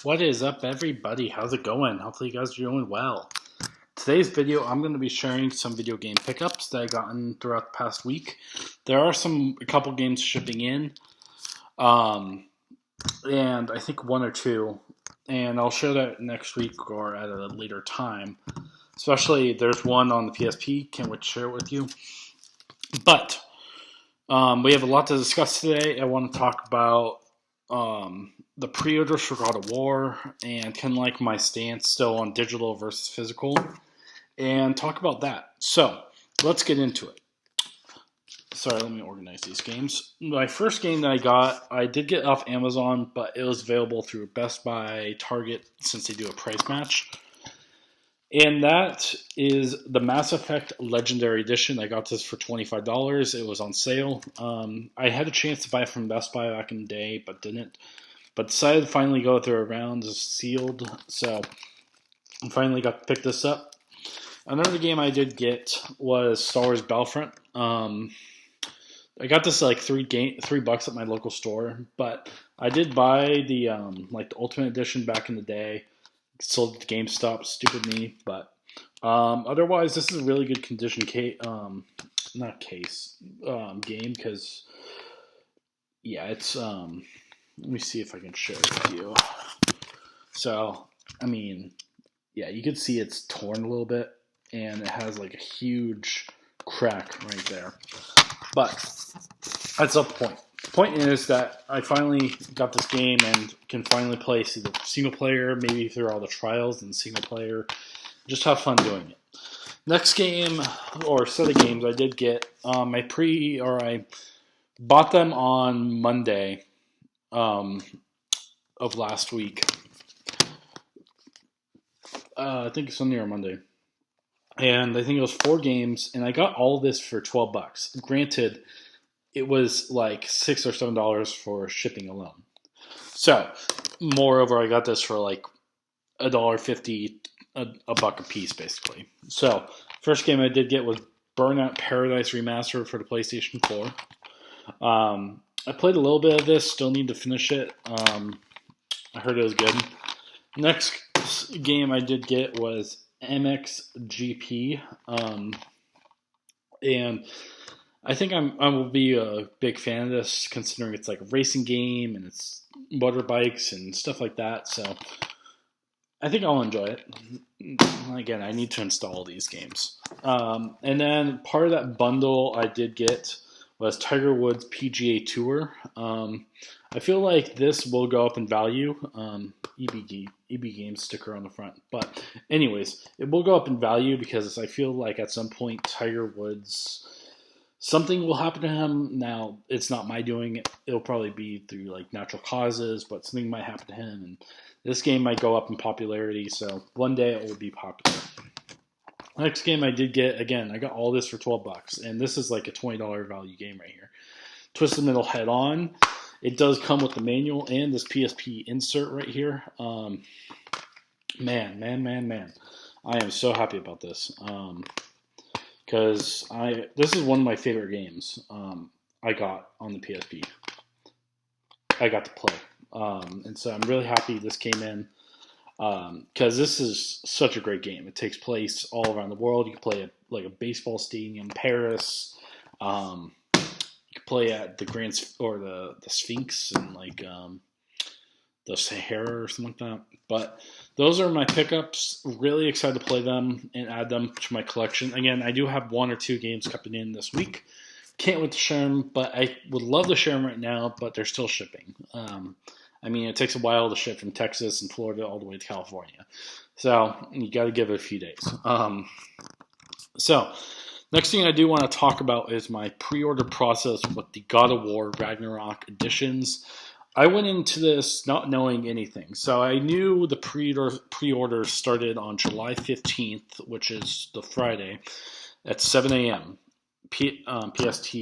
What is up, everybody? How's it going? Hopefully, you guys are doing well. Today's video, I'm going to be sharing some video game pickups that I've gotten throughout the past week. There are a couple games shipping in, and I think one or two, and I'll share that next week or at a later time. Especially, there's one on the PSP. Can't wait to share it with you. But we have a lot to discuss today. I want to talk about the pre-orders for God of War and kind of like my stance still on digital versus physical and talk about that. So let's get into it. Sorry, let me organize these games. My first game that I did get off Amazon, but it was available through Best Buy, Target, since they do a price match. And that is the Mass Effect Legendary Edition. I got this for $25. It was on sale. I had a chance to buy it from Best Buy back in the day, but didn't. But decided to finally go through a round. It's sealed. So I finally got to pick this up. Another game I did get was Star Wars Battlefront. I got this like $3 at my local store, but I did buy the Ultimate Edition back in the day. Sold at GameStop, stupid me, but otherwise this is a really good condition game because it's let me see if I can share it with you. So I mean, you can see it's torn a little bit and it has like a huge crack right there, but that's not the point. The point is that I finally got this game and can finally play either single player, maybe through all the trials and single player. Just have fun doing it. Next game, or set of games I did get, I bought them on Monday of last week. I think it's Sunday or Monday. And I think it was 4 games, and I got all of this for $12. Granted, it was like $6 or $7 for shipping alone. So, moreover, I got this for like $1.50, a buck a piece, basically. So, first game I did get was Burnout Paradise Remastered for the PlayStation 4. I played a little bit of this, still need to finish it. I heard it was good. Next game I did get was MXGP, and I think I will be a big fan of this, considering it's like a racing game and it's motorbikes and stuff like that. So I think I'll enjoy it. Again, I need to install these games. And then part of that bundle I did get was Tiger Woods PGA Tour. I feel like this will go up in value. EB Games sticker on the front. But anyways, it will go up in value because I feel like at some point Tiger Woods, something will happen to him. Now, it's not my doing. It'll probably be through like natural causes, but something might happen to him. And this game might go up in popularity. So one day it will be popular. Next game I did get, again, I got all this for $12. And this is like a $20 value game right here. Twisted Metal Head On. It does come with the manual and this PSP insert right here. Man. I am so happy about this. Because this is one of my favorite games I got on the PSP. I got to play. And so I'm really happy this came in. Because this is such a great game. It takes place all around the world. You can play at like a baseball stadium in Paris. You can play at the the Sphinx and like the Sahara or something like that. But those are my pickups. Really excited to play them and add them to my collection. Again, I do have 1 or 2 games coming in this week. Can't wait to share them, but I would love to share them right now, but they're still shipping. It takes a while to ship from Texas and Florida all the way to California. So you got to give it a few days. So next thing I do want to talk about is my pre-order process with the God of War Ragnarok editions. I went into this not knowing anything. So I knew the pre-order started on July 15th, which is the Friday, at 7 a.m. PST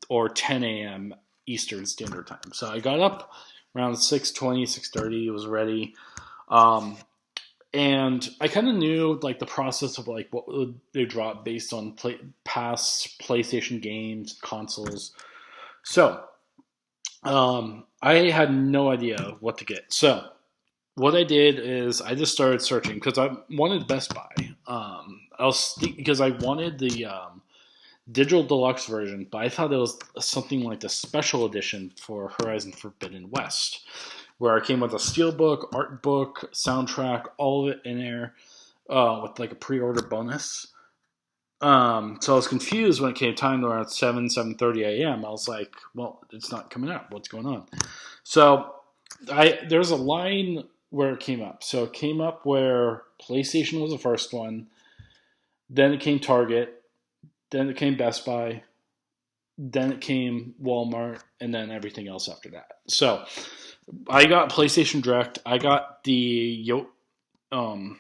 or 10 a.m. Eastern Standard Time. So I got up around 6:20, 6:30. It was ready. And I kind of knew like the process of like what would they drop based on past PlayStation games, consoles. So I had no idea what to get. So what I did is I just started searching because I wanted Best Buy. Because I wanted the digital deluxe version, but I thought it was something like the special edition for Horizon Forbidden West, where it came with a steelbook, art book, soundtrack, all of it in there, with like a pre-order bonus. So I was confused when it came time to around 7:30 a.m. I was like, well, it's not coming up. What's going on? So there's a line where it came up. So it came up where PlayStation was the first one, then it came Target, then it came Best Buy, then it came Walmart, and then everything else after that. So I got PlayStation Direct. I got the Jotnar,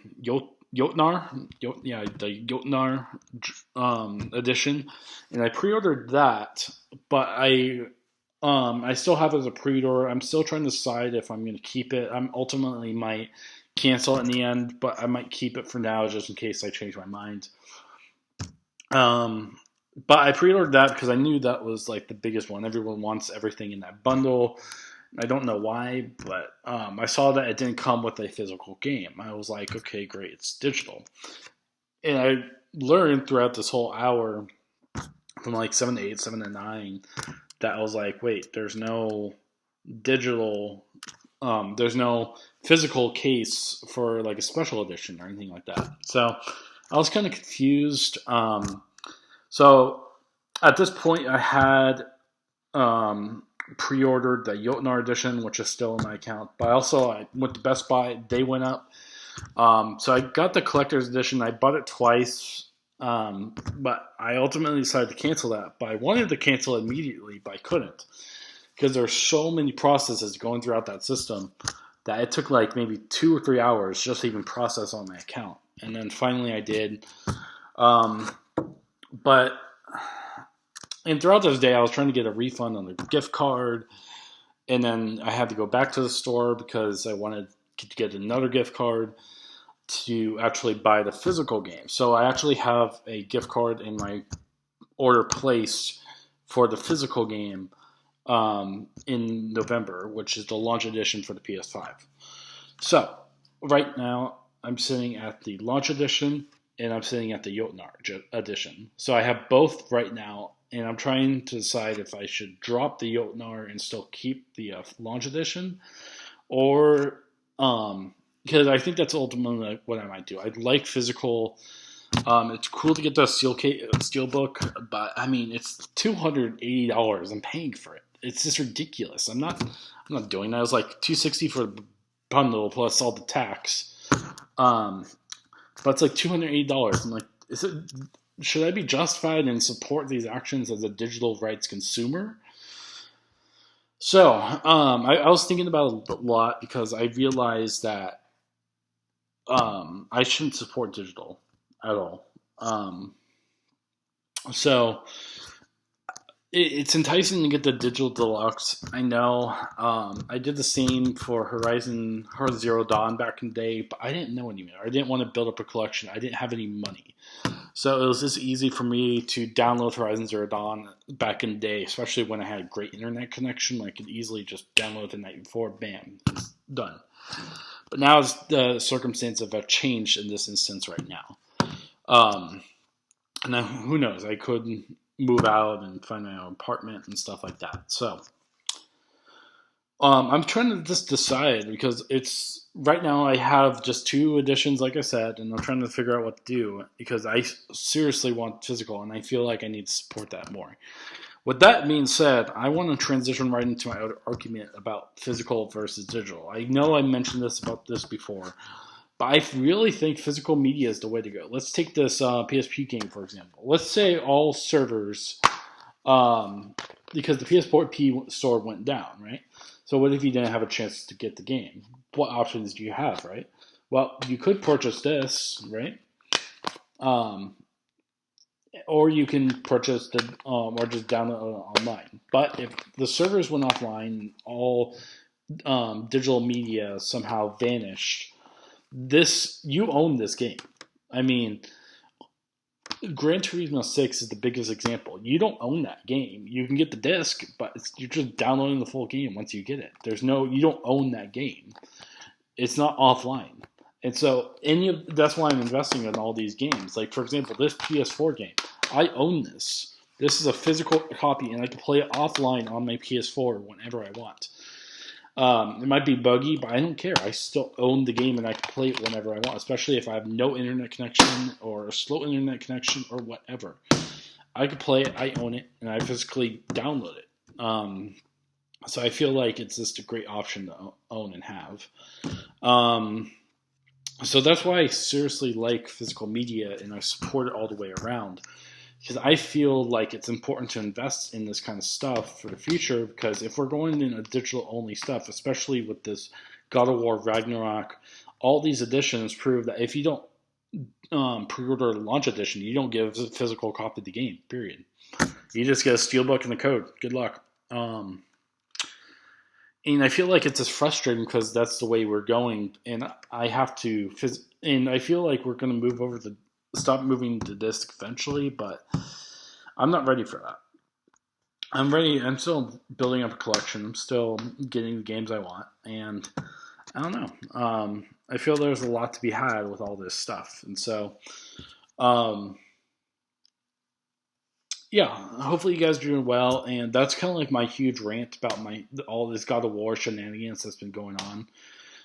the Jotnar edition, and I pre-ordered that. But I still have it as a pre-order. I'm still trying to decide if I'm going to keep it. I'm ultimately might cancel it in the end, but I might keep it for now just in case I change my mind. But I pre-ordered that because I knew that was like the biggest one. Everyone wants everything in that bundle. I don't know why, but I saw that it didn't come with a physical game. I was like, okay, great, it's digital. And I learned throughout this whole hour, from like 7 to 8, 7 to 9, that I was like, wait, there's no digital, there's no physical case for like a special edition or anything like that. So I was kind of confused. So at this point, I had pre-ordered the Jotnar edition, which is still in my account. But I went to Best Buy. They went up. So I got the collector's edition. I bought it twice. But I ultimately decided to cancel that. But I wanted to cancel it immediately, but I couldn't. Because there's so many processes going throughout that system that it took like maybe 2 or 3 hours just to even process on my account. And then finally I did. But and throughout this day, I was trying to get a refund on the gift card, and then I had to go back to the store because I wanted to get another gift card to actually buy the physical game. So I actually have a gift card in my order placed for the physical game in November, which is the launch edition for the PS5. So right now, I'm sitting at the launch edition, and I'm sitting at the Jotnar edition. So I have both right now, and I'm trying to decide if I should drop the Jotnar and still keep the launch edition, or because I think that's ultimately what I might do. I like physical. It's cool to get the steel book, but I mean it's $280. I'm paying for it. It's just ridiculous. I'm not doing that. It was like $260 for the bundle plus all the tax. But it's like $280. I'm like, should I be justified and support these actions as a digital rights consumer? So I was thinking about it a lot because I realized that I shouldn't support digital at all. So it's enticing to get the digital deluxe. I know. I did the same for Horizon Zero Dawn back in the day, but I didn't know any better. I didn't want to build up a collection. I didn't have any money. So it was just easy for me to download Horizon Zero Dawn back in the day, especially when I had a great internet connection. I could easily just download it the night before, bam, it's done. But now the circumstances have changed in this instance right now. Now, who knows? I could move out and find my own apartment and stuff like that. So I'm trying to just decide because it's right now I have just 2 editions, like I said, and I'm trying to figure out what to do because I seriously want physical and I feel like I need to support that more. With that being said, I want to transition right into my argument about physical versus digital. I know I mentioned about this before, but I really think physical media is the way to go. Let's take this PSP game, for example. Let's say all servers, because the PSP store went down, right? So what if you didn't have a chance to get the game? What options do you have, right? Well, you could purchase this, right? Or you can purchase or just download it online. But if the servers went offline, all digital media somehow vanished, you own this game. I mean, Gran Turismo 6 is the biggest example. You don't own that game. You can get the disc, but you're just downloading the full game once you get it. You don't own that game. It's not offline. And so that's why I'm investing in all these games. Like, for example, this PS4 game, I own this. This is a physical copy, and I can play it offline on my PS4 whenever I want. It might be buggy, but I don't care. I still own the game, and I can play it whenever I want, especially if I have no internet connection or a slow internet connection or whatever. I can play it, I own it, and I physically download it. So I feel like it's just a great option to own and have. So that's why I seriously like physical media, and I support it all the way around. Because I feel like it's important to invest in this kind of stuff for the future, because if we're going in a digital-only stuff, especially with this God of War Ragnarok, all these editions prove that if you don't pre-order the launch edition, you don't get a physical copy of the game, period. You just get a steelbook and the code. Good luck. And I feel like it's just frustrating because that's the way we're going, and I have to. And I feel like we're going to stop moving to disc eventually, but I'm not ready for that. I'm ready. I'm still building up a collection. I'm still getting the games I want, and I don't know. I feel there's a lot to be had with all this stuff, and so. Yeah, hopefully you guys are doing well, and that's kind of like my huge rant about all this God of War shenanigans that's been going on,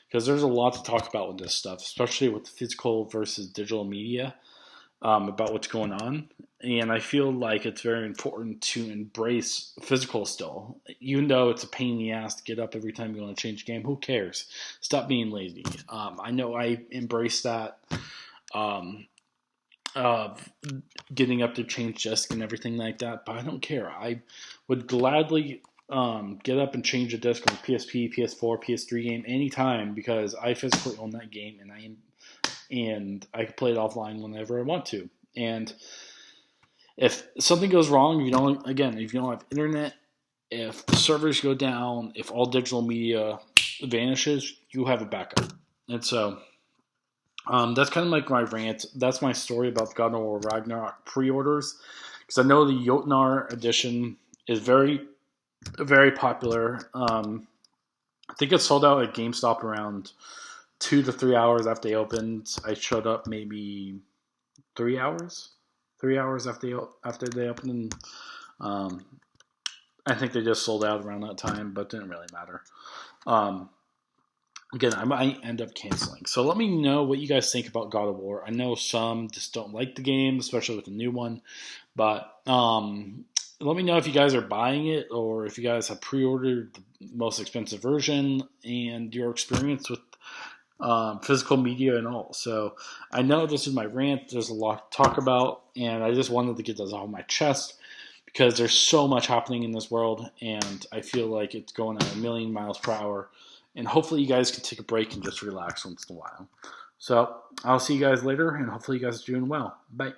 because there's a lot to talk about with this stuff, especially with physical versus digital media, about what's going on, and I feel like it's very important to embrace physical still, even though it's a pain in the ass to get up every time you want to change a game. Who cares? Stop being lazy. I know I embrace that. Getting up to change disc and everything like that, but I don't care. I would gladly get up and change a disc on a PSP, PS4, PS3 game anytime, because I physically own that game, and I can play it offline whenever I want to. And if something goes wrong, if you don't have internet, if the servers go down, if all digital media vanishes, you have a backup. And so that's kind of like my rant. That's my story about the God of War Ragnarok pre-orders, because I know the Jotnar edition is very, very popular. I think it sold out at GameStop around 2 to 3 hours after they opened. I showed up maybe 3 hours after they opened. And, I think they just sold out around that time, but it didn't really matter. Again, I might end up canceling. So let me know what you guys think about God of War. I know some just don't like the game, especially with the new one. But let me know if you guys are buying it, or if you guys have pre-ordered the most expensive version, and your experience with physical media and all. So I know this is my rant. There's a lot to talk about, and I just wanted to get this off my chest, because there's so much happening in this world, and I feel like it's going at 1,000,000 miles per hour. And hopefully you guys can take a break and just relax once in a while. So I'll see you guys later, and hopefully you guys are doing well. Bye.